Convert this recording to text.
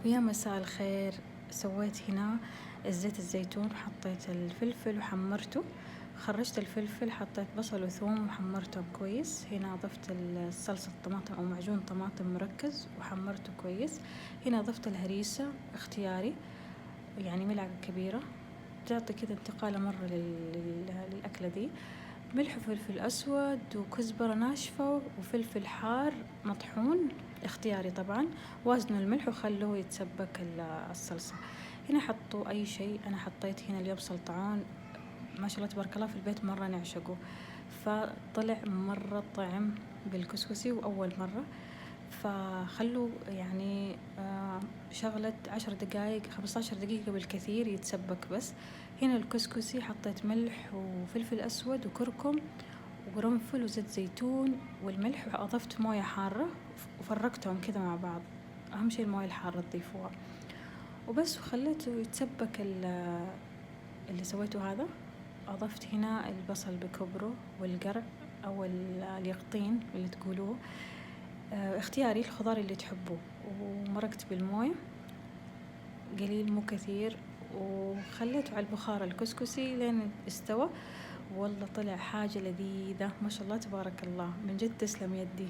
ويا مساء الخير. سويت هنا زيت الزيتون، حطيت الفلفل وحمرته، خرجت الفلفل، حطيت بصل وثوم وحمرته كويس. هنا ضفت الصلصة الطماطم أو معجون طماطم مركز وحمرته كويس. هنا ضفت الهريسة اختياري، يعني ملعقة كبيرة، تعطي كذا انتقالة مرة للأكلة دي. ملح وفلفل أسود وكزبرة ناشفة وفلفل حار مطحون اختياري طبعا. وازنوا الملح وخلوه يتسبك الصلصة. هنا حطوا أي شيء، أنا حطيت هنا اليبصل طعون، ما شاء الله تبارك الله في البيت مرة نعشقه، فطلع مرة طعم بالكسكسي وأول مرة. فخلوا يعني شغلة 10 دقايق 15 دقيقة بالكثير يتسبك بس. هنا الكسكسي حطيت ملح وفلفل أسود وكركم وقرنفل وزيت زيتون والملح، وأضفت موية حارة وفرقتهم كذا مع بعض. أهم شيء الموية الحارة تضيفوها وبس، وخليته يتسبك اللي سويته هذا. أضفت هنا البصل بكبره والقرع أو اليقطين اللي تقولوه، اختياري الخضار اللي تحبوه، ومرقت بالموية قليل مو كثير، وخليته على البخار الكسكسي لين استوى. والله طلع حاجة لذيذة ما شاء الله تبارك الله، من جد تسلم يدي.